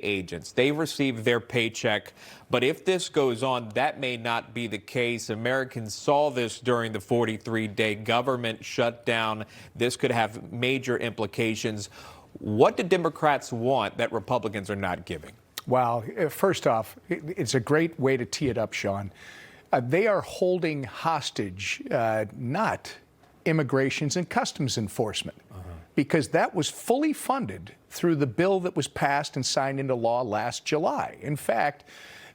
agents. They receive their paycheck, but if this goes on, that may not be the case. Americans saw this during the 43-day government shutdown. This could have major implications. What do Democrats want that Republicans are not giving? Well, first off, it's a great way to tee it up, Sean. They are holding hostage not immigrations and customs enforcement, because that was fully funded through the bill that was passed and signed into law last July. In fact,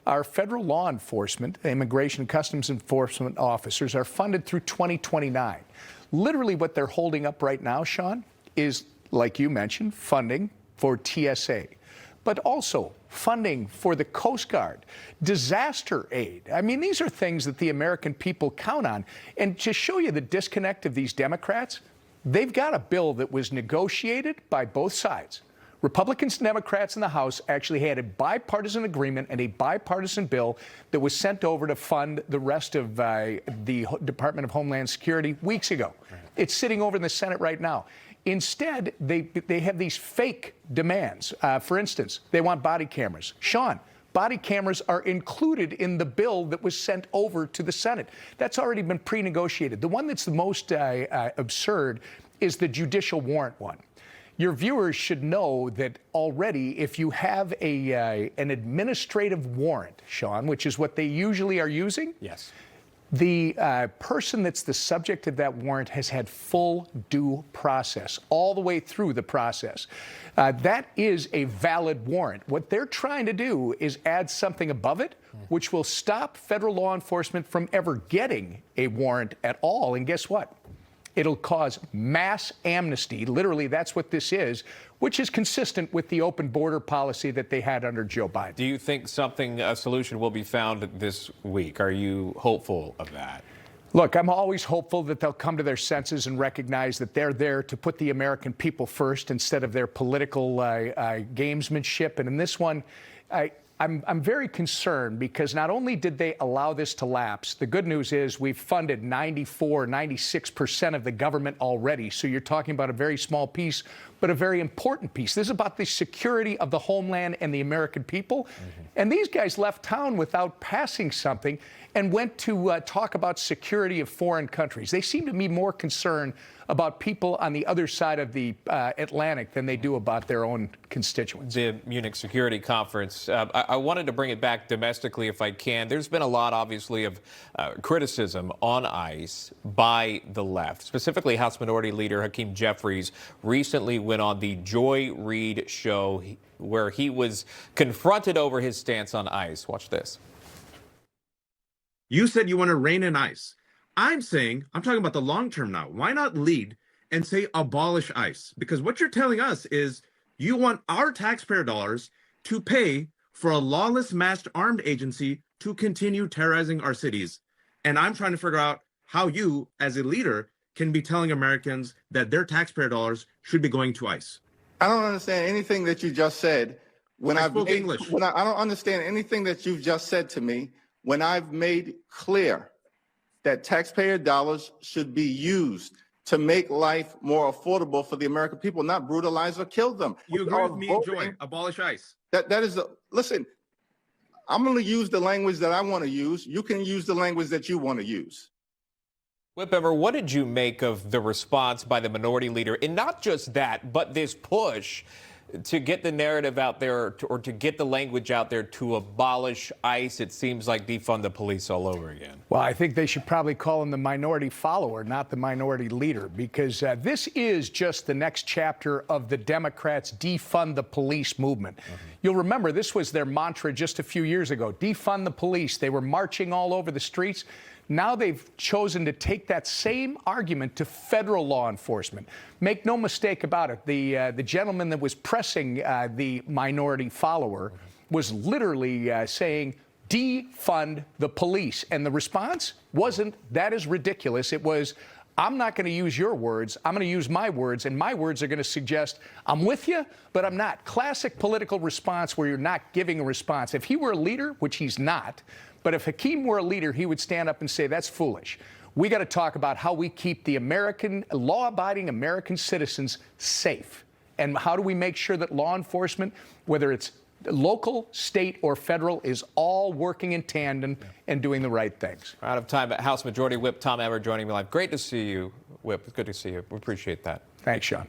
our federal law enforcement, immigration and customs enforcement officers, are funded through 2029. Literally what they're holding up right now, Sean, is, like you mentioned, funding for TSA, but also funding for the Coast Guard, disaster aid. I mean, these are things that the American people count on. And to show you the disconnect of these Democrats, they've got a bill that was negotiated by both sides. Republicans and Democrats in the House actually had a bipartisan agreement and a bipartisan bill that was sent over to fund the rest of the Department of Homeland Security weeks ago. Right. It's sitting over in the Senate right now. Instead, they have these fake demands. For instance, they want body cameras. Sean, body cameras are included in the bill that was sent over to the Senate. That's already been pre-negotiated. The one that's the most absurd is the judicial warrant one. Your viewers should know that already, if you have an administrative warrant, Sean, which is what they usually are using, yes, the person that's the subject of that warrant has had full due process all the way through the process. That is a valid warrant. What they're trying to do is add something above it, which will stop federal law enforcement from ever getting a warrant at all. And guess what? It'll cause mass amnesty. Literally, that's what this is, which is consistent with the open border policy that they had under Joe Biden. Do you think a solution will be found this week? Are you hopeful of that? Look, I'm always hopeful that they'll come to their senses and recognize that they're there to put the American people first instead of their political gamesmanship. And in this one, I'm very concerned because not only did they allow this to lapse, the good news is we've funded 96% of the government already. So you're talking about a very small piece, but a very important piece. This is about the security of the homeland and the American people. And these guys left town without passing something and went to talk about security of foreign countries. They seem to be more concerned about people on the other side of the Atlantic than they do about their own constituents. The Munich Security Conference, I wanted to bring it back domestically if I can. There's been a lot, obviously, of criticism on ICE by the left. Specifically, House Minority Leader Hakeem Jeffries recently went on the Joy Reid show where he was confronted over his stance on ICE. Watch this. You said you want to rein in ICE. I'm talking about the long term now. Why not lead and say abolish ICE? Because what you're telling us is you want our taxpayer dollars to pay for a lawless masked armed agency to continue terrorizing our cities. And I'm trying to figure out how you, as a leader, can be telling Americans that their taxpayer dollars should be going to ICE. I don't understand anything that you just said. I spoke English. I don't understand anything that you've just said to me when I've made clear that taxpayer dollars should be used to make life more affordable for the American people, not brutalize or kill them. You agree with me and Joy, abolish ICE. Listen, I'm going to use the language that I want to use. You can use the language that you want to use. Whip Emmer, what did you make of the response by the minority leader? And not just that, but this push to get the narrative out there or to get the language out there to abolish ICE. It seems like defund the police all over again. Well, I think they should probably call him the minority follower, not the minority leader, because this is just the next chapter of the Democrats' defund the police movement. You'll remember this was their mantra just a few years ago, defund the police. They were marching all over the streets. Now they've chosen to take that same argument to federal law enforcement. Make no mistake about it. The gentleman that was pressing the minority follower was literally saying, defund the police. And the response wasn't, that is ridiculous. It was, I'm not going to use your words. I'm going to use my words. And my words are going to suggest I'm with you, but I'm not. Classic political response where you're not giving a response. If he were a leader, which he's not, but if Hakeem were a leader, he would stand up and say, that's foolish. We got to talk about how we keep the law-abiding American citizens safe. And how do we make sure that law enforcement, whether it's local, state, or federal is all working in tandem and doing the right things. We're out of time, but House Majority Whip Tom Emmer joining me live. Great to see you, Whip. It's good to see you. We appreciate that. Thanks, Sean.